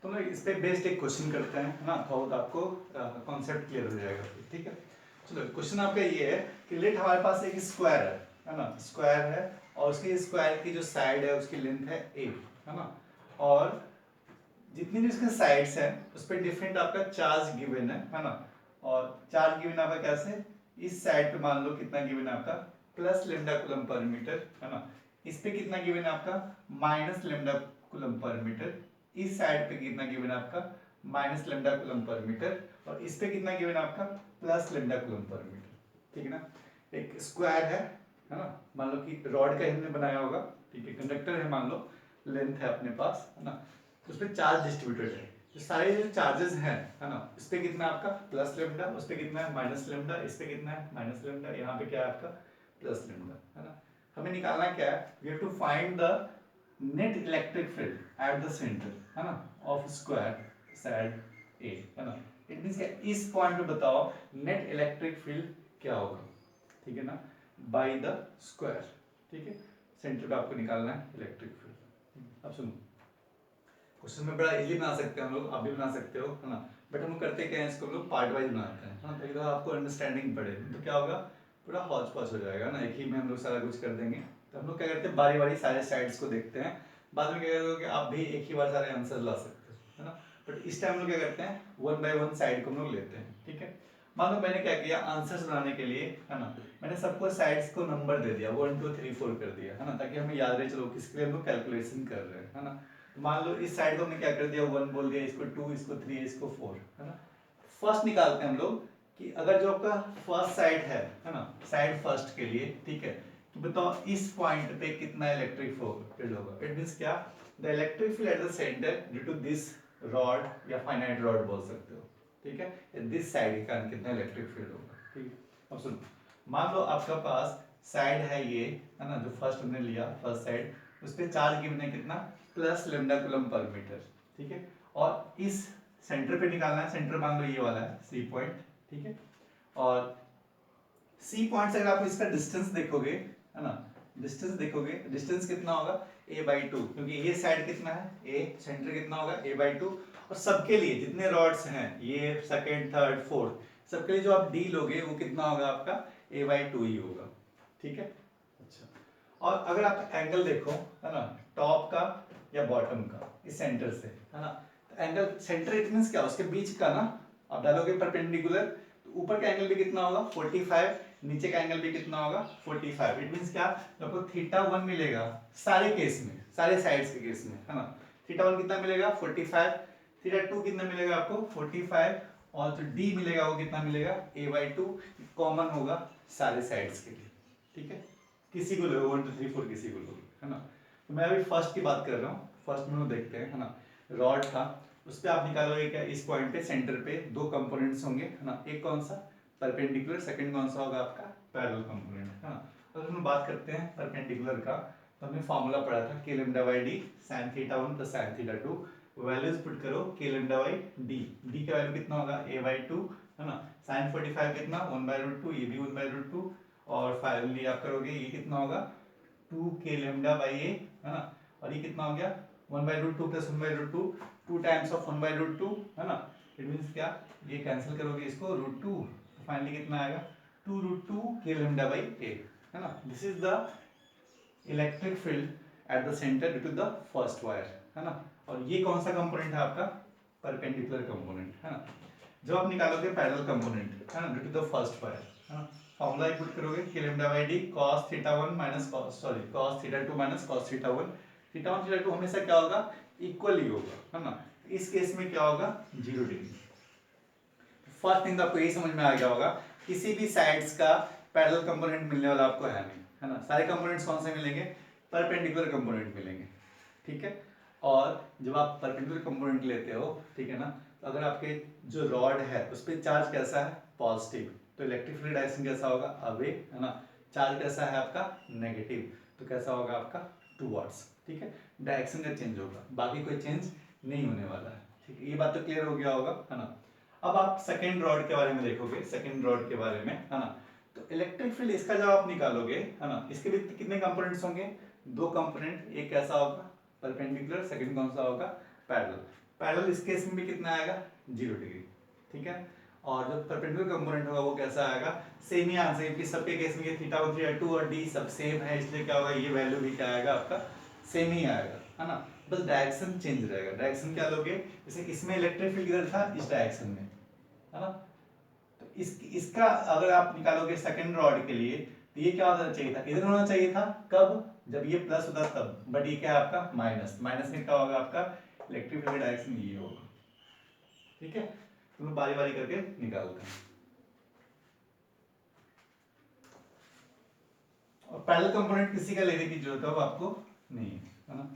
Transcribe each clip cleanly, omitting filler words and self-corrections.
तो ना इस पे बेस्ड एक क्वेश्चन करते हैं, है ना, थोड़ा आपको कॉन्सेप्ट क्लियर हो जाएगा। ठीक है, चलो क्वेश्चन आपका ये है कि लेट हमारे पास एक स्क्वायर है ना, स्क्वायर है और उसके स्क्वायर की जो साइड है उसकी लेंथ है a, है ना, और जितनी भी इसके साइड्स हैं उस पर डिफरेंट आपका चार्ज गिवन है ना, और चार्ज गिवन आपका कैसे, इस साइड पे मान लो कितना गिवन है आपका plus lambda coulomb per meter, है ना, इस पे कितना गिवन है आपका minus lambda coulomb per meter, इस साइड पे कितना गिवन है आपका minus lambda coulomb per meter, और इस पे कितना गिवन है आपका plus lambda coulomb per meter. ठीक है ना, एक स्क्वायर है ना, मान लो कि रॉड का हमने बनाया होगा, ठीक है, कंडक्टर है मान लो, लेंथ है अपने पास, है ना, उस पर चार्ज डिस्ट्रीब्यूटेड है, जो सारे जो चार्जेस हैं, है ना, इस पे कितना आपका प्लस लेमडा, उस पे कितना है माइनस लेमडा, इस पे कितना है माइनस लेमडा, यहाँ पे क्या है आपका प्लस लेमडा, है ना। हमें निकालना क्या है, we have to find the net electric field at the centre, है ना, ऑफ स्क्वायर साइड ए, है ना। इट मींस इस पॉइंट पे बताओ नेट इलेक्ट्रिक फील्ड क्या होगा, ठीक है ना, बाय द स्क्वायर। ठीक है, सेंटर पे आपको निकालना है इलेक्ट्रिक फील्ड। अब सुनो, क्वेश्चन में बड़ा इजी बना सकते हैं हम लोग, आप भी बना सकते हो, है ना, बट हम लोग करते क्या है, इसको हम लोग पार्ट वाइज बनाते हैं, है ना, ताकि तो आपको अंडरस्टैंडिंग पड़े, तो क्या होगा पूरा हौच पौच हो जाएगा ना, एक ही में हम लोग सारा कुछ कर देंगे। तो हम लोग क्या करते हैं बारी बारी सारे साइड्स को देखते हैं, बाद में क्या करोगे आप भी एक ही बार सारे आंसर ला सकते हो, है ना, बट इस टाइम हम लोग क्या करते हैं वन बाय वन साइड को हम लोग लेते हैं। ठीक है, मान लो मैंने क्या किया आंसर्स बनाने के लिए, है ना, मैंने सबको साइड्स को नंबर दे दिया 1 2 3 4 कर दिया, है ना, ताकि हमें याद रहे चलो किसके लिए हम लोग कैलकुलेशन कर रहे हैं, है ना। मान लो इस साइड को हमने क्या कर दिया 1 बोल दिया, इसको 2, इसको 3, इसको 4, है ना। फर्स्ट निकालते हैं हम लोग कि अगर जो आपका फर्स्ट साइड है ना, साइड फर्स्ट के लिए, ठीक है, तो बताओ इस पॉइंट पे कितना इलेक्ट्रिक फील्ड होगा। इट मींस क्या, the electric field at the centre due to this rod या फाइनाइट रॉड बोल सकते हो, ठीक है, दिस साइड के कारण कितना इलेक्ट्रिक फील्ड होगा। ठीक है, अब सुनो, मान लो आपका पास साइड है ये, है ना, जो फर्स्ट हमने लिया फर्स्ट साइड, उस पे चार्ज गिवन है कितना plus lambda coulomb per meter. ठीक है, और इस सेंटर पे निकालना है, सेंटर मान लो ये वाला है सी पॉइंट। ठीक है, और सी पॉइंट से अगर आप इसका डिस्टेंस देखोगे, है ना, डिस्टेंस देखोगे, डिस्टेंस कितना होगा a/2, क्योंकि ये साइड कितना है a, सेंटर कितना होगा a/2, और सबके लिए जितने रॉड्स हैं ये सेकंड थर्ड फोर्थ सबके लिए जो आप d लोगे वो कितना होगा आपका a/2 ही होगा। ठीक है, अच्छा, और अगर आप एंगल देखो, है ना, टॉप का या बॉटम का, इस सेंटर से, है ना, तो एंगल सेंटर इट मींस क्या उसके बीच का ना, आप डालोगे परपेंडिकुलर, तो ऊपर का एंगल भी कितना होगा 45, नीचे का एंगल भी कितना होगा 45। इट मींस क्या आपको θ1 मिलेगा सारे केस में, सारे साइड्स के केस में, है ना, θ1 कितना मिलेगा 45, θ2 कितना मिलेगा आपको 45, और जो d मिलेगा वो कितना मिलेगा a/2, कॉमन होगा सारे साइड्स के लिए। ठीक है, किसी को लोगे 1 2 3 4 किसी को लोगे, है ना। तो मैं अभी फर्स्ट की बात कर रहा हूँ, फर्स्ट में देखते हैं, है ना, रॉड था, उस पर आप निकालोगे क्या, इस पॉइंट पे सेंटर पे दो कंपोनेंट्स होंगे, है ना, एक कौन सा परपेंडिकुलर, सेकंड कौन सा होगा आपका पैरेलल कंपोनेंट, है ना। अगर हम बात करते हैं परपेंडिकुलर का, तो हमने फॉर्मूला पढ़ा था k lambda by d sin θ1 plus sin θ2, values put करो k lambda by d, d का वैल्यू कितना होगा a/2, है ना, sin 45 कितना 1/√2, ये भी 1/√2, और फाइनली आप करोगे ये कितना होगा 2k lambda by a, है ना, और ये कितना हो गया 1/√2 plus 1/√2, 2 टाइम्स ऑफ 1/√2, है ना। इट मींस क्या, ये कैंसिल करोगे इसको √2, फाइनली कितना आएगा 2√2 k lambda by a, है ना। This is the electric field at the centre due to the first wire, है ना। और ये कौन सा कंपोनेंट है आपका परपेंडिकुलर कंपोनेंट, है ना। जब आप निकालोगे पैरेलल कंपोनेंट, है ना, due to the first wire, है ना, फॉर्मूला पुट करोगे k lambda by d cos θ1 minus cos θ2 minus cos θ1, θ1 θ2 हमेशा क्या होगा इक्वल ही होगा, है ना। इस केस में क्या होगा 0 डिग्री। फर्स्ट थिंग तो आपको यही समझ में आ गया होगा, किसी भी साइड्स का पैरेलल कंपोनेंट मिलने वाला आपको है नहीं, है ना, सारे कंपोनेंट्स कौन से मिलेंगे परपेंडिकुलर कंपोनेंट मिलेंगे। ठीक है, और जब आप परपेंडिकुलर कंपोनेंट लेते हो, ठीक है ना, तो अगर आपके जो रॉड है उस पर चार्ज कैसा है पॉजिटिव, तो इलेक्ट्रिक फील्ड डायरेक्शन कैसा होगा अवे, है ना। चार्ज कैसा है आपका नेगेटिव, तो कैसा होगा आपका टूवर्ड्स। ठीक है, डायरेक्शन का चेंज होगा, बाकी कोई चेंज नहीं होने वाला है। ठीक है, ये बात तो क्लियर हो गया होगा, है ना। अब आप सेकेंड रॉड के बारे में देखोगे, सेकेंड रॉड के बारे में, है ना, तो इलेक्ट्रिक फील्ड इसका जब आप निकालोगे, है ना, इसके भी कितने कंपोनेंट्स होंगे दो कंपोनेंट, एक कैसा होगा परपेंडिकुलर, सेकंड कौन सा होगा पैरेलल। पैरेलल इस केस में भी कितना आएगा 0 डिग्री, ठीक है। और जो परपेंडिकुलर कंपोनेंट होगा वो कैसा आएगा, सेम ही आंसर, क्योंकि सबके केस में ये थीटा 1 थीटा 2 और डी सब सेम है, इसलिए क्या होगा ये वैल्यू भी क्या आएगा आपका सेम ही आएगा, है ना। बस डायरेक्शन चेंज रहेगा। डायरेक्शन क्या लोगे, जैसे इसमें इलेक्ट्रिक फील्ड किधर था, इस डायरेक्शन में, है ना। तो इसका अगर आप निकालोगे सेकंड रॉड के लिए तो ये क्या होना चाहिए था, इधर होना चाहिए था, कब, जब ये प्लस होता तब, बट ये क्या है आपका माइनस, माइनस में क्या होगा आपका इलेक्ट्रिक फील्ड डायरेक्शन ये होगा, ठीक है। तो मैं बारी बारी करके निकालते हैं। और पैरेलल कंपोनेंट किसी का लेने की जरूरत है, वो आपको नहीं है ना।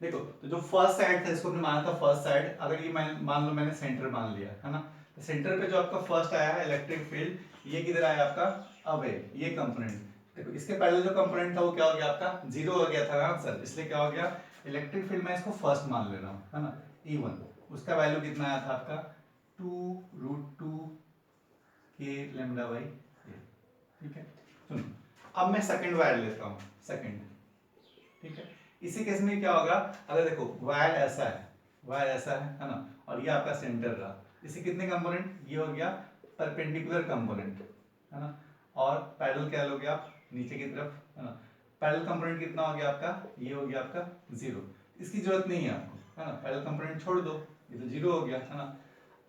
देखो तो जो फर्स्ट साइड था इसको हमने माना था फर्स्ट साइड, अगर ये मान लो मैंने सेंटर मान लिया, है ना। तो सेंटर पे जो आपका फर्स्ट आया है इलेक्ट्रिक फील्ड, ये किधर आया आपका अवे, ये कंपोनेंट। देखो इसके पहले जो कंपोनेंट था वो क्या हो गया आपका 0 हो गया था ना आंसर, इसलिए क्या हो गया इलेक्ट्रिक फील्ड में इसको फर्स्ट मान ले रहा हूँ, है ना। E1 उसका वैल्यू कितना आया था आपका 2√2 k लैम्डा बाई, ठीक है। सुनो अब मैं सेकंड वायर लेता हूँ, सेकंड, ठीक है। इसी केस में क्या होगा, अगर देखो वायर ऐसा है, वायर ऐसा है ना, और ये आपका सेंटर रहा, इसे कितने कंपोनेंट, ये हो गया परपेंडिकुलर कंपोनेंट, है ना। और पैरेलल क्या लोगे आप नीचे की तरफ, है ना। पैरेलल कंपोनेंट कितना हो गया आपका, ये हो गया आपका 0, इसकी जरूरत नहीं है आपको, है ना। पैरेलल कंपोनेंट छोड़ दो, ये तो 0 हो गया, है ना।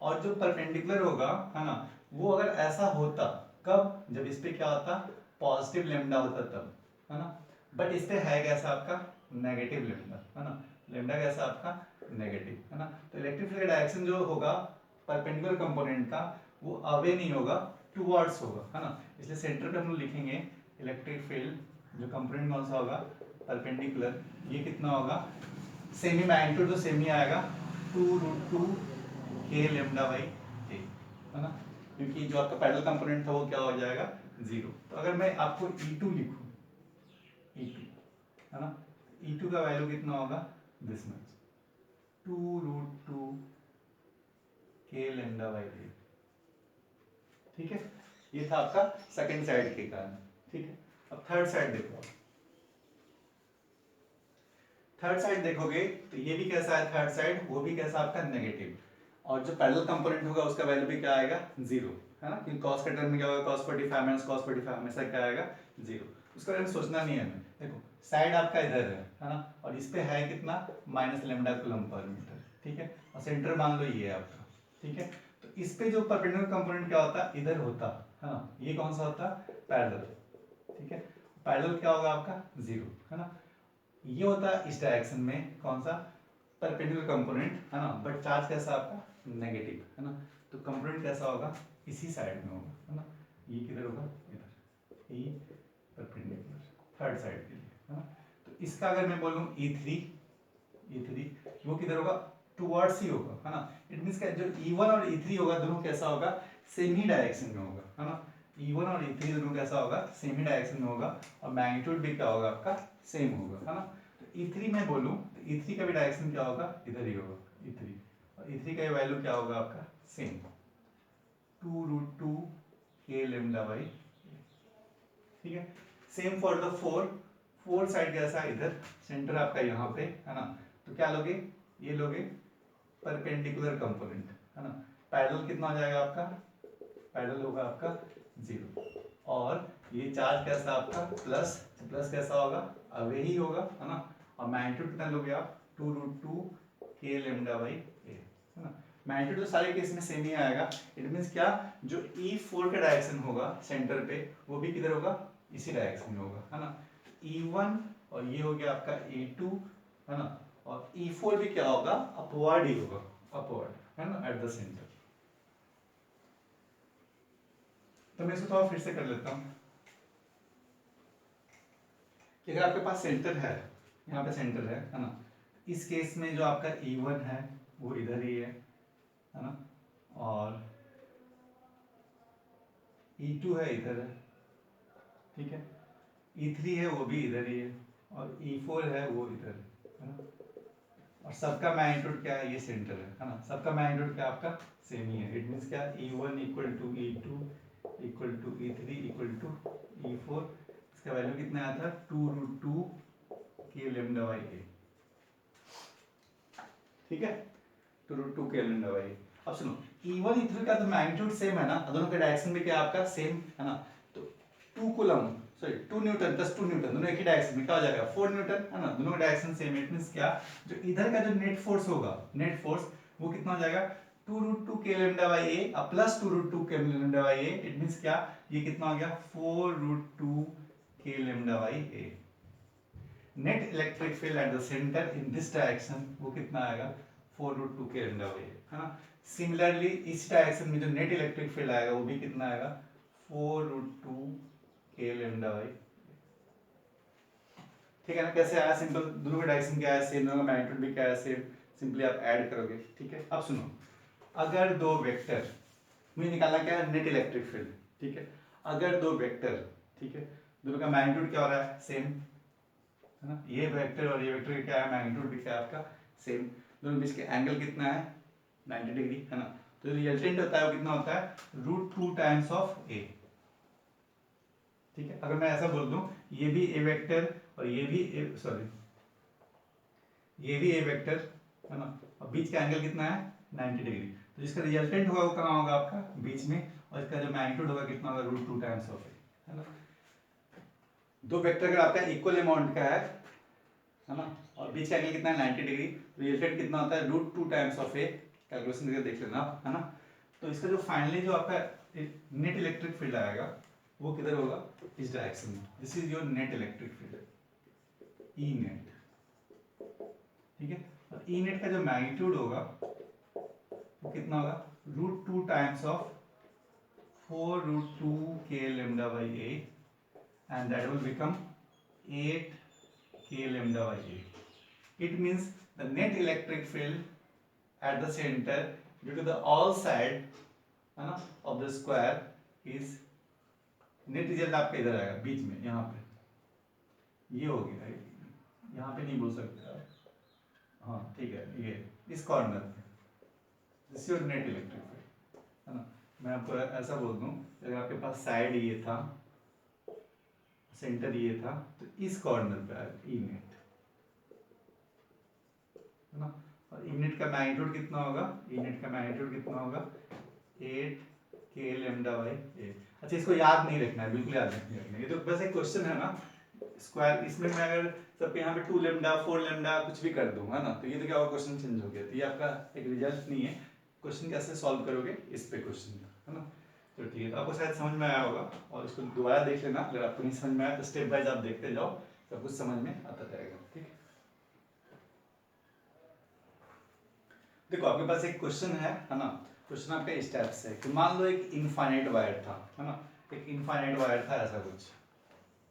और जो परपेंडिकुलर होगा, है ना, वो अगर ऐसा होता कब, जब इस पे क्या होता पॉजिटिव लेमडा होता तब, है ना। बट इस पे है कैसा आपका नेगेटिव लेमडा, है ना। लेमडा कैसा आपका नेगेटिव, है ना। तो इलेक्ट्रिक फील्ड का डायरेक्शन जो होगा परपेंडिकुलर कंपोनेंट का वो अवे नहीं होगा, टुवर्ड्स होगा, है ना। इसलिए सेंटर पे हम लोग लिखेंगे इलेक्ट्रिक फील्ड जो कंपोनेंट कौन सा होगा परपेंडिकुलर, ये कितना होगा सेमी मैग्नीट्यूड तो सेम ही आएगा 2√2 k लेमडा बाई k, है ना। क्योंकि जो आपका पैरेलल कंपोनेंट था वो क्या हो जाएगा 0। तो अगर मैं आपको E2 लिखूं, E2, है ना, E2 का वैल्यू कितना होगा this much 2√2 k lambda by k, ठीक है। ये था आपका सेकंड साइड के कारण, ठीक है। अब थर्ड साइड देखो, थर्ड साइड देखोगे तो ये भी कैसा है थर्ड साइड, वो भी कैसा आपका नेगेटिव, और जो पैरेलल कंपोनेंट होगा उसका वैल्यू भी क्या आएगा 0, है ना। क्योंकि cos के टर्म में क्या होगा cos 45 माइनस cos 45 हमेशा क्या आएगा 0, उसका बारे में सोचना नहीं है हमें। देखो साइड आपका इधर है ना, और इस पे है कितना minus lambda coulomb per meter, ठीक है। और सेंटर मान लो ये है आपका, ठीक है। तो इस पे जो परपेंडिकुलर कंपोनेंट क्या होता इधर होता, है ना, ये कौन सा होता पैरेलल, ठीक है। पैरेलल क्या होगा आपका 0, है ना। ये होता है इस डायरेक्शन में कौन सा परपेंडिकुलर कंपोनेंट, है ना, बट चार्ज कैसा आपका नेगेटिव, है ना। तो कंपोनेंट कैसा होगा इसी साइड में होगा, है ना। ये किधर होगा इधर, ये परपेंडिकुलर थर्ड साइड के लिए, है ना। तो इसका अगर मैं बोलूं E3 वो किधर होगा टुवर्ड्स ही होगा, है ना। इट मींस का जो E1 और E3 होगा दोनों कैसा होगा सेम ही डायरेक्शन में होगा, है ना। E1 और E3 दोनों कैसा होगा सेम ही डायरेक्शन में होगा, और मैग्नीट्यूड भी क्या होगा आपका सेम होगा, है ना। तो E3 में बोलूं तो E3 का भी डायरेक्शन क्या होगा इधर ही होगा E3, और E3 का वैल्यू क्या होगा आपका सेम 2√2 k लैम्डा बाई, ठीक है। Same for the four side कैसा इधर सेंटर आपका यहाँ पे, है ना। तो क्या लोगे ये लोगे परपेंडिकुलर कंपोनेंट, है ना। पैरेलल कितना हो जाएगा आपका, पैरेलल होगा आपका 0, और ये चार्ज कैसा आपका प्लस, प्लस कैसा होगा अवे ही होगा, है ना। और मैग्नीट्यूड कितना लोगे आप 2√2 k लैम्डा बाई a, है ना। मैग्नीट्यूड तो सारे केस में सेम ही आएगा। इट मींस क्या जो E4 का डायरेक्शन होगा सेंटर पे वो भी किधर होगा इसी डायरेक्शन में होगा, है ना। E1 और ये हो गया आपका E2, है ना। और E4 भी क्या होगा अपवर्ड ही होगा, अपवर्ड, है ना, एट द सेंटर। तो मैं इसको थोड़ा फिर से कर लेता हूँ कि अगर आपके पास सेंटर है, यहाँ पे सेंटर है ना। इस केस में जो आपका E1 है वो इधर ही है ना, और E2 है इधर है, ठीक है। E3 है वो भी इधर ही है, और E4 है वो इधर है ना। और सबका मैग्नीट्यूड क्या है ये सेंटर है ना। सबका मैग्नीट्यूड क्या आपका सेम ही है। इट मींस क्या E1 equal to E2 equal to E3 equal to 4, इसका वैल्यू कितना आया था 2√2 k lambda by a, ठीक है, 2√2 k lambda by a। अब सुनो E1 E3 का तो मैग्नीट्यूड सेम है ना, दोनों का डायरेक्शन भी क्या आपका सेम है ना, तो 2 coulomb sorry 2 Newton plus 2 Newton दोनों एक ही डायरेक्शन में क्या हो जाएगा 4 न्यूटन है ना, दोनों का डायरेक्शन सेम है। इट मींस क्या, जो इधर का जो नेट फोर्स होगा, नेट फोर्स वो कितना हो जाएगा 2√2 k lambda by a plus 2√2 k lambda by a। It means क्या, ये कितना हो गया 4√2 k lambda by a। Net electric field at the centre in this direction वो कितना आएगा 4√2 k lambda by a, है ना। सिमिलरली इस डायरेक्शन में जो नेट इलेक्ट्रिक फील्ड आएगा वो भी कितना आएगा 4√2 k lambda by, ठीक है ना। कैसे आया, सिंपल, दोनों का डायरेक्शन क्या है सेम, दोनों का मैग्नीट्यूड भी क्या है सेम, सिंपली आप ऐड करोगे, ठीक है। अब सुनो, अगर दो वेक्टर, मुझे निकालना क्या है नेट इलेक्ट्रिक फील्ड, ठीक है। अगर दो वेक्टर, ठीक है, दोनों का मैग्नीट्यूड क्या हो रहा है सेम, है ना, ये वेक्टर और ये वेक्टर क्या है मैग्नीट्यूड भी क्या है आपका सेम, दोनों बीच के एंगल कितना है 90 डिग्री, है ना। तो रिजल्टेंट होता है वो कितना होता है √2 टाइम्स ऑफ a, ठीक है। अगर मैं ऐसा बोल दूं ये भी a वेक्टर और ये भी सॉरी ये भी a वेक्टर, है ना, और बीच का एंगल कितना है 90 डिग्री, तो जिसका रिजल्टेंट होगा वो कहाँ होगा आपका बीच में, और इसका जो मैग्नीट्यूड होगा कितना होगा √2 टाइम्स ऑफ a, है ना। दो वेक्टर अगर आपका इक्वल अमाउंट का है ना, और बीच का एंगल कितना है 90 डिग्री, रिजल्टेंट कितना होता है √2 टाइम्स ऑफ a, कैलकुलेशन करके देख लेना आप, है ना। तो इसका जो फाइनली जो आपका नेट इलेक्ट्रिक फील्ड आएगा वो किधर होगा इस डायरेक्शन में, this is your net electric field E net, ठीक है। और ई नेट का जो मैग्नीट्यूड होगा वो कितना होगा √2 times of 4√2 k lambda by a, and that will become 8 k lambda by a. It means the net electric field at the center due to the all side, है ना, of the square is, net result आपका इधर आएगा बीच में, यहाँ पे ये हो गया, यहाँ पे नहीं बोल सकते आप, हाँ ठीक है, ये इस कॉर्नर पे, this your net electric field, है ना। मैं आपको ऐसा बोल दूं, अगर आपके पास साइड ये था, सेंटर ये था, तो इस कॉर्नर पे आएगा ई नेट, है ना। और ई नेट का मैग्नीट्यूड कितना होगा, ई नेट का मैग्नीट्यूड कितना होगा 8 k lambda by a। अच्छा, इसको याद नहीं रखना है, बिल्कुल याद नहीं रखना है, ये तो बस एक क्वेश्चन है ना स्क्वायर, इसमें मैं अगर सबके यहाँ पे 2 लैम्डा 4 लैम्डा कुछ भी कर दूं, है ना, तो ये तो क्या होगा क्वेश्चन चेंज हो गया, तो ये आपका एक रिजल्ट नहीं है। क्वेश्चन कैसे सॉल्व करोगे इस पे क्वेश्चन, है ना। तो ठीक है, तो आपको शायद समझ में आया होगा, और इसको दोबारा देख लेना, अगर आपको नहीं समझ में आया तो स्टेप वाइज आप देखते जाओ, सब कुछ समझ में आता जाएगा, ठीक है। देखो आपके पास एक क्वेश्चन है ना, क्वेश्चन आपका इस टाइप से है कि मान लो एक इनफाइनाइट वायर था, है ना, एक इनफाइनाइट वायर था ऐसा कुछ,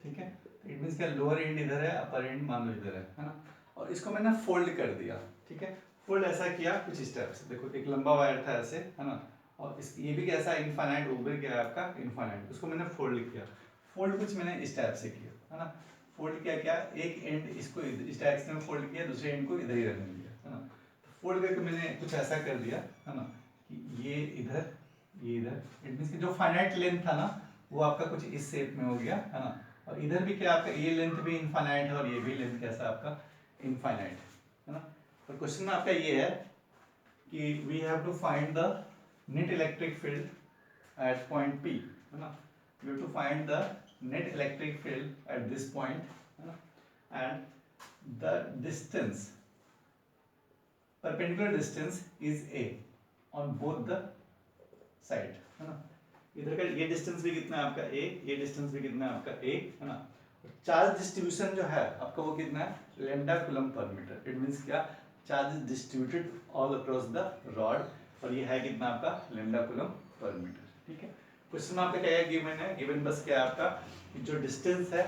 ठीक है। इट मींस क्या लोअर एंड इधर है, अपर एंड मान लो इधर है ना, और इसको मैंने फोल्ड कर दिया, ठीक है। फोल्ड ऐसा किया कुछ इस टाइप से, देखो एक लंबा वायर था ऐसे, है ना, और इस ये भी कैसा इनफाइनाइट ऊपर गया आपका इनफाइनाइट, उसको मैंने फोल्ड किया, फोल्ड कुछ मैंने इस टाइप से किया, है ना। फोल्ड किया क्या, एक एंड इसको इस डायरेक्शन में फोल्ड किया, दूसरे एंड को इधर ही रखने दिया, है ना। फोल्ड करके मैंने कुछ ऐसा कर दिया, है ना, कि ये इधर ये इधर, इट मींस कि जो फाइनाइट लेंथ था ना वो आपका कुछ इस शेप में हो गया, है ना। और इधर भी क्या आपका ये लेंथ भी इनफाइनाइट है और ये भी लेंथ कैसा आपका इनफाइनाइट, है ना। तो क्वेश्चन आपका ये है कि we have to find the net electric field at point P, है ना। We have to find the net electric field at this point, है ना, and the distance perpendicular distance is a on both the side, है ना। इधर का ये distance भी कितना है आपका a, ये डिस्टेंस भी कितना है आपका a, है ना। चार्ज डिस्ट्रीब्यूशन जो है आपका वो कितना है lambda coulomb per metre, it means क्या charge is distributed all across the rod, और ये है कितना आपका लैम्डा कूलम पर मीटर, ठीक है। क्वेश्चन आपका क्या है गिवन है, गिवन बस क्या है आपका जो डिस्टेंस है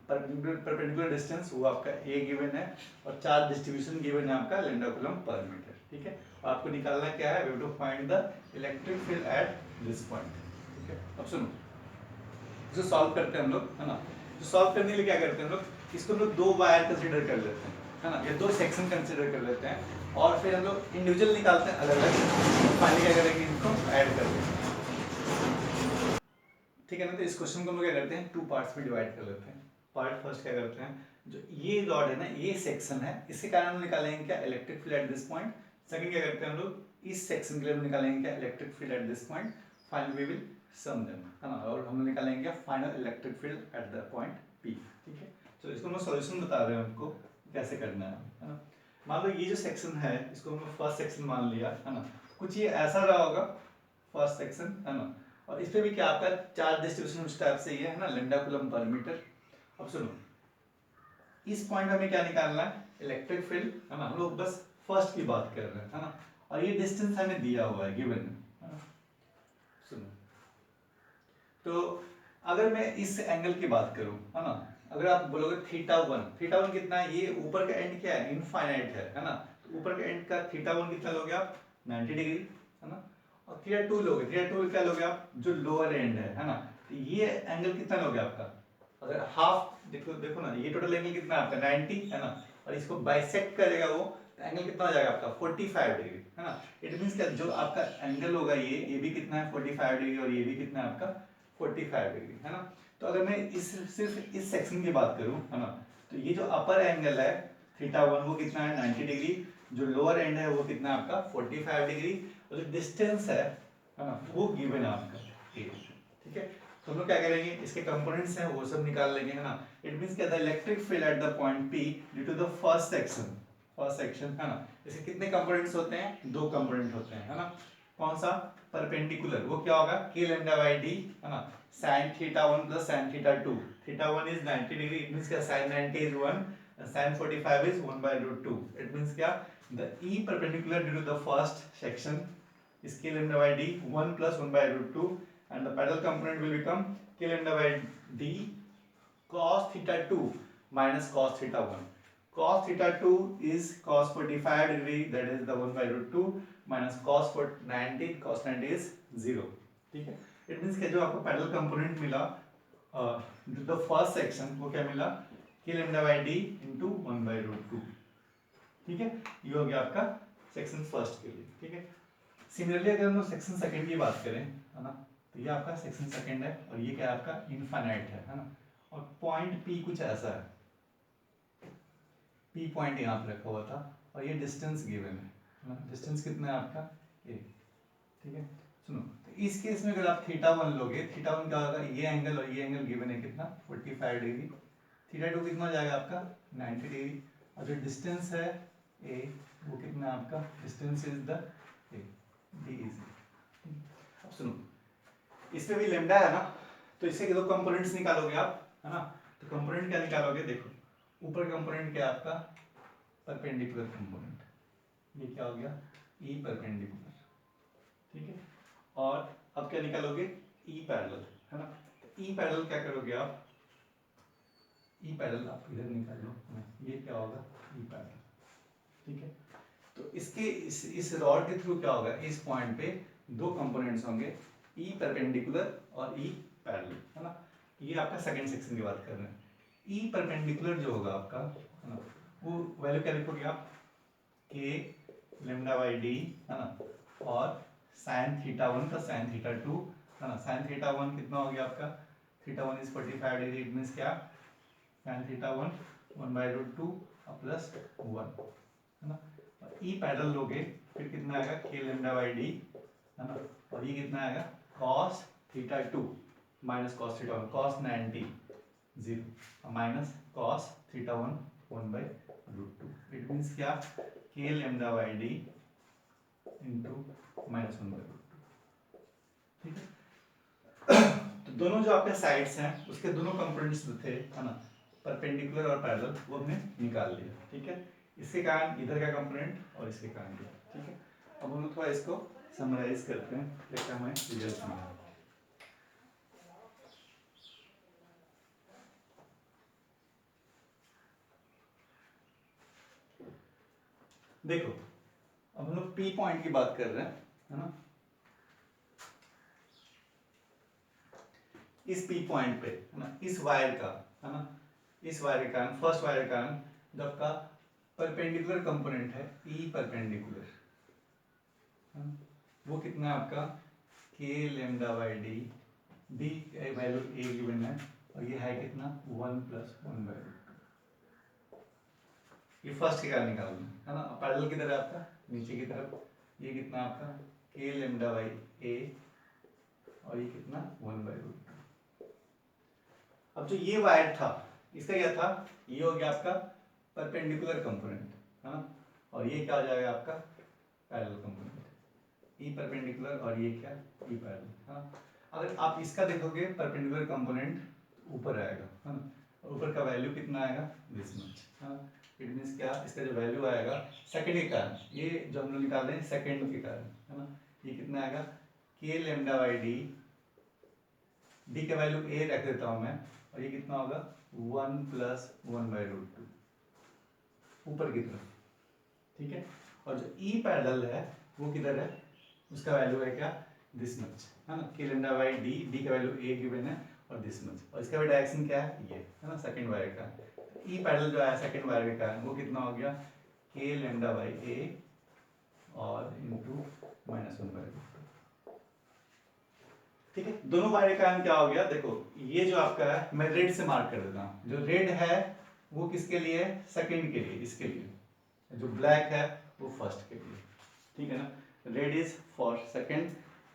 परपेंडिकुलर डिस्टेंस वो आपका a गिवन है, और चार्ज डिस्ट्रीब्यूशन गिवन है आपका लैम्डा कूलम पर मीटर, ठीक है। और आपको निकालना क्या है, we have to find the electric field at this point, ठीक है। अब सुनो इसे सॉल्व करते हैं हम लोग, है ना। तो सॉल्व करने के लिए क्या करते हैं हम लोग, इसको हम लोग दो वायर कंसीडर कर लेते हैं, है ना, या दो सेक्शन कंसीडर कर लेते हैं, और फिर हम लोग इंडिविजुअल निकालते हैं अलग अलग, फाइनली क्या करेंगे इनको ऐड कर देंगे। ठीक है ना। तो इस क्वेश्चन को हम लोग क्या करते हैं, टू पार्ट्स में डिवाइड कर लेते हैं। पार्ट फर्स्ट क्या करते हैं, जो ये रॉड है ना, ये सेक्शन है, इसके कारण हम निकालेंगे क्या, electric field at this point. Second क्या करते हैं हम लोग, इस सेक्शन के लिए हम निकालेंगे क्या, electric field at this point. Finally we will sum them, है ना, और हम निकालेंगे क्या, final electric field at the point P. ठीक है, तो इसको मैं सॉल्यूशन बता रहे हैं आपको कैसे करना है ना। मान लो ये जो सेक्शन है इसको हमने फर्स्ट सेक्शन मान लिया, है ना। कुछ ये ऐसा रहा होगा फर्स्ट सेक्शन, है ना, और इस पे भी क्या आपका चार्ज डिस्ट्रीब्यूशन उस टाइप से ही है ना, लैम्डा कूलम पर मीटर। अब सुनो, इस पॉइंट हमें क्या निकालना है, इलेक्ट्रिक फील्ड, है ना। हम लोग बस फर्स्ट की बात कर रहे हैं, है ना, और ये डिस्टेंस हमें दिया हुआ है, गिवन है ना। सुनो, तो अगर मैं इस एंगल की बात करूं, है ना, अगर आप बोलोगे थीटा वन कितना है, ये ऊपर का एंड क्या है, इनफाइनाइट है ना। तो ऊपर का एंड का थीटा वन कितना लोगे आप, 90 डिग्री, है ना। और थीटा टू लोगे, थीटा टू क्या लोगे आप, जो लोअर एंड है ना। तो ये एंगल कितना लोगे आपका, अगर हाफ देखो देखो ना, ये टोटल एंगल कितना है आपका 90, है ना, और इसको बाइसेक्ट करेगा वो, तो एंगल कितना हो जाएगा आपका 45 डिग्री, है ना। इट मींस क्या, जो आपका एंगल होगा ये भी कितना है 45 डिग्री, और ये भी कितना है आपका 45 डिग्री, है ना। तो अगर मैं इस सिर्फ इस सेक्शन की बात करूं, है ना, तो ये जो अपर एंगल है थीटा वन वो कितना है 90 डिग्री, जो लोअर एंड है वो कितना है आपका 45 डिग्री, और जो डिस्टेंस है ना, वो गिवन है आपका a। ठीक है, तो हम लोग क्या करेंगे, इसके कंपोनेंट्स हैं वो सब निकाल लेंगे, है ना। इट मींस क्या, the electric field at the point P due to the first section, है ना। इसके कितने कंपोनेंट्स होते हैं, दो कंपोनेंट होते हैं, है ना। कौन सा, परपेंडिकुलर, वो क्या होगा k lambda by d, है ना, sin theta one plus sin theta two. Theta one is 90 degree, it means क्या sin 90 is 1, sin 45 is 1 by root 2। It means क्या, the E perpendicular due to the first section is k lambda by d 1 plus 1 by root 2, and the parallel component will become k lambda by d cos theta 2 minus cos theta 1। Cos theta 2 is cos 45 degree, that is the 1 by root 2, minus cos 90, cos 90 is 0। ठीक है, it means क्या, जो आपको parallel component मिला the first section, वो क्या मिला, k lambda by d into 1 by root 2। ठीक है, ये हो गया आपका सेक्शन फर्स्ट के लिए। ठीक है, सिमिलरली अगर हम लोग सेक्शन सेकंड की बात करें, है ना, तो ये आपका सेक्शन सेकंड है, और ये क्या है आपका इनफाइनाइट है ना। और पॉइंट P कुछ ऐसा है, P पॉइंट यहाँ पे रखा हुआ था, और ये डिस्टेंस गिवन है ना। डिस्टेंस कितना है आपका a। ठीक है, सुनो, तो इस केस में अगर आप थीटा वन लोगे, थीटा वन क्या होगा, ये एंगल और ये एंगल गिवन है कितना 45 डिग्री, थीटा टू कितना हो जाएगा आपका 90 डिग्री, और जो डिस्टेंस है a वो कितना है आपका, distance is the a, d is. अब सुनो, इस पे भी लेमडा है ना, तो इससे दो कंपोनेंट्स निकालोगे आप, है ना। तो कंपोनेंट क्या निकालोगे, देखो ऊपर कंपोनेंट क्या है आपका, परपेंडिकुलर कंपोनेंट, ये क्या हो गया E परपेंडिकुलर। ठीक है, और अब क्या निकालोगे, E पैरेलल, है ना। तो E पैरेलल क्या करोगे आप, E पैरेलल आप इधर निकाल लो, ये क्या होगा E पैरेलल। ठीक है, तो इसके इस रॉड के थ्रू क्या होगा, इस पॉइंट पे दो कंपोनेंट्स होंगे, E परपेंडिकुलर और E पैरेलल, है ना। ये आपका सेकंड सेक्शन की बात कर रहे हैं। E परपेंडिकुलर जो होगा आपका, है ना, वो वैल्यू क्या लिखोगे आप, k lambda by d, है ना, और sin theta one plus sin theta two, है ना। sin थीटा वन कितना हो गया आपका, theta one is 45 degree, it means क्या, sin theta one 1 by root 2 plus 1, है ना। E पैरेलल लोगे फिर कितना आएगा k lambda by d, है ना, और ये कितना आएगा cos theta two minus cos theta one, cos 90 0 minus cos theta one 1 by root 2। It means क्या, k lambda by d into minus 1 by root 2। ठीक है, तो दोनों जो आपके साइड्स हैं उसके दोनों कंपोनेंट्स थे, है ना, परपेंडिकुलर और पैरेलल, वो हमने निकाल लिया। ठीक है, इसके कारण इधर का कंपोनेंट और इसके कारण इधर। ठीक है, अब हम लोग थोड़ा इसको समराइज करते हैं, क्या हमें रिजल्ट मिला। देखो, अब हम लोग P पॉइंट की बात कर रहे हैं, है ना। इस P पॉइंट पे, है ना, इस वायर का, है ना, इस वायर के कारण, फर्स्ट वायर के कारण जो आपका परपेंडिकुलर कंपोनेंट है E परपेंडिकुलर, वो कितना है आपका k lambda by d D value A given है और ये है कितना 1 + 1/√2। ये फर्स्ट के कारण निकालना है ना। पैरेलल किधर है आपका, नीचे की तरफ, ये कितना आपका k λ/a और ये कितना 1/√2। अब जो ये वायर था इसका क्या था, ये हो गया आपका परपेंडिकुलर कंपोनेंट है ना, और ये क्या हो जाएगा आपका पैरेलल कंपोनेंट, ई परपेंडिकुलर और ये क्या ई पैरेलल है ना। अगर आप इसका देखोगे परपेंडिकुलर कंपोनेंट ऊपर आएगा है ना, ऊपर का वैल्यू कितना आएगा दिस मच है ना। इट मीन्स क्या, इसका जो वैल्यू आएगा सेकंड के कारण, ये जो हम लोग निकाल रहे हैं सेकंड के कारण है ना, ये कितना आएगा k λ/d, d का वैल्यू a रख देता हूं मैं, और ये कितना होगा 1 + 1/√2 ऊपर की तरफ, ठीक है। और जो ई पैरेलल है वो किधर है, उसका वैल्यू है क्या दिस मच है ना, k λ/d, d का वैल्यू a गिवन है और दिस मच, और इसका भी डायरेक्शन क्या है ये है ना, सेकंड वायर का। ई पैरेलल जो है सेकंड वायर के कारण वो कितना हो गया k λ/a और इनटू -1/√2, ठीक है। दोनों वायर के कारण क्या हो गया, देखो ये जो आपका है मैं रेड से मार्क कर देता हूँ, जो रेड है वो किसके लिए, सेकंड के लिए, इसके लिए, जो ब्लैक है वो फर्स्ट के लिए, ठीक है ना। रेड इज फॉर सेकंड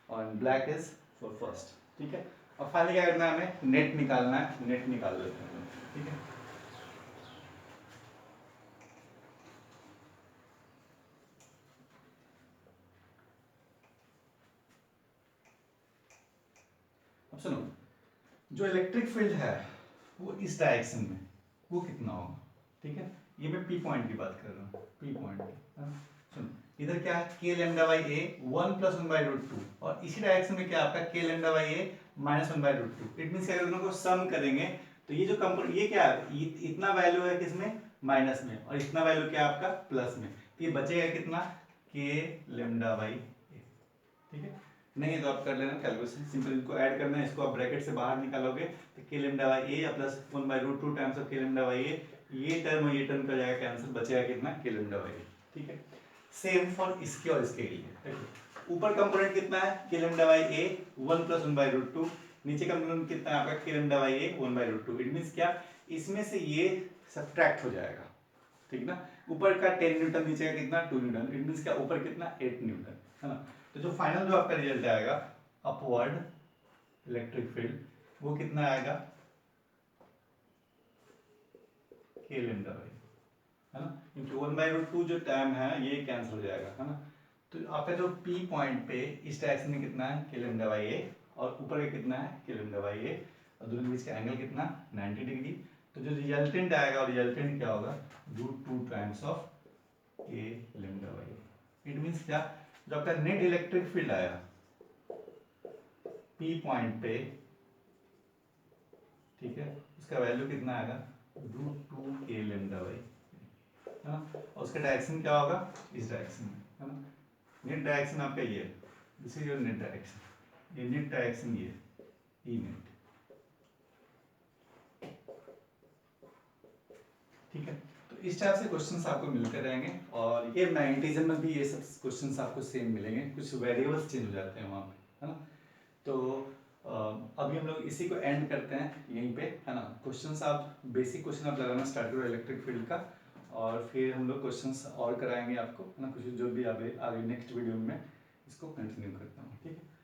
और ब्लैक इज फॉर फर्स्ट, ठीक है। और फाइनली क्या करना है, हमें नेट निकालना है, नेट निकाल लेते हैं, ठीक है। अब सुनो, जो इलेक्ट्रिक फील्ड है वो इस डायरेक्शन में वो कितना होगा, ठीक है। ये मैं पी पॉइंट की बात कर रहा हूँ, पी पॉइंट की, सुनो इधर क्या है k λ/a 1 + 1/√2 और इसी डायरेक्शन में क्या आपका k λ/a -1/√2। इट मींस क्या दोनों को सम करेंगे तो ये जो कंपोनेंट, ये क्या है, इतना वैल्यू है किसमें माइनस में, और इतना वैल्यू क्या आपका प्लस में, तो ये बचेगा कितना k λ/a, ठीक है। नहीं है तो आप कर लेना कैलकुलेशन, सिंपल इनको ऐड करना है, इसको आप ब्रैकेट से बाहर निकालोगे तो k λ/a plus 1/√2 times of k λ/a, ये टर्म और ये टर्म का जाएगा कैंसिल, बचेगा कितना k λ/a, ठीक है। सेम फॉर इसके और इसके लिए, देखो ऊपर कंपोनेंट कितना है k λ/a 1 + 1/√2, नीचे कंपोनेंट कितना है आपका k λ/a 1/√2। इट मींस क्या, इसमें से ये सब्ट्रैक्ट हो जाएगा, ठीक ना। ऊपर का 10 न्यूटन, नीचे का कितना 2 न्यूटन, इट मींस क्या ऊपर कितना 8 न्यूटन है ना। तो जो फाइनल जो आपका रिजल्ट आएगा अपवर्ड इलेक्ट्रिक फील्ड वो कितना आएगा k λ/a है ना, क्योंकि 1/√2 जो टाइम है ये कैंसिल हो जाएगा है ना। तो आपका जो P पॉइंट पे इस डायरेक्शन में कितना है k λ/a और ऊपर का कितना है k λ/a और दोनों के बीच का एंगल कितना 90 डिग्री। तो जो रिजल्टेंट आएगा, और रिजल्टेंट क्या होगा √2 times of k λ/a। It means क्या, जो आपका नेट इलेक्ट्रिक फील्ड आया P पॉइंट पे, ठीक है, उसका वैल्यू कितना आएगा √2 k λ/a है ना, और उसका डायरेक्शन क्या होगा इस डायरेक्शन में है ना। नेट डायरेक्शन आपका ये है, this is your net direction, ये नेट डायरेक्शन ये ई नेट, ठीक है। तो इस टाइप से क्वेश्चंस आपको मिलते रहेंगे, और ये मैग्नेटिज्म में भी ये सब क्वेश्चंस आपको सेम मिलेंगे, कुछ वेरिएबल्स चेंज हो जाते हैं वहाँ पे है ना। तो अभी हम लोग इसी को एंड करते हैं यहीं पे है ना। क्वेश्चंस आप बेसिक क्वेश्चन आप लगाना स्टार्ट करो इलेक्ट्रिक फील्ड का, और फिर हम लोग क्वेश्चंस और कराएंगे आपको है ना, कुछ जो भी आगे आगे नेक्स्ट वीडियो में इसको कंटिन्यू करता हूँ, ठीक है।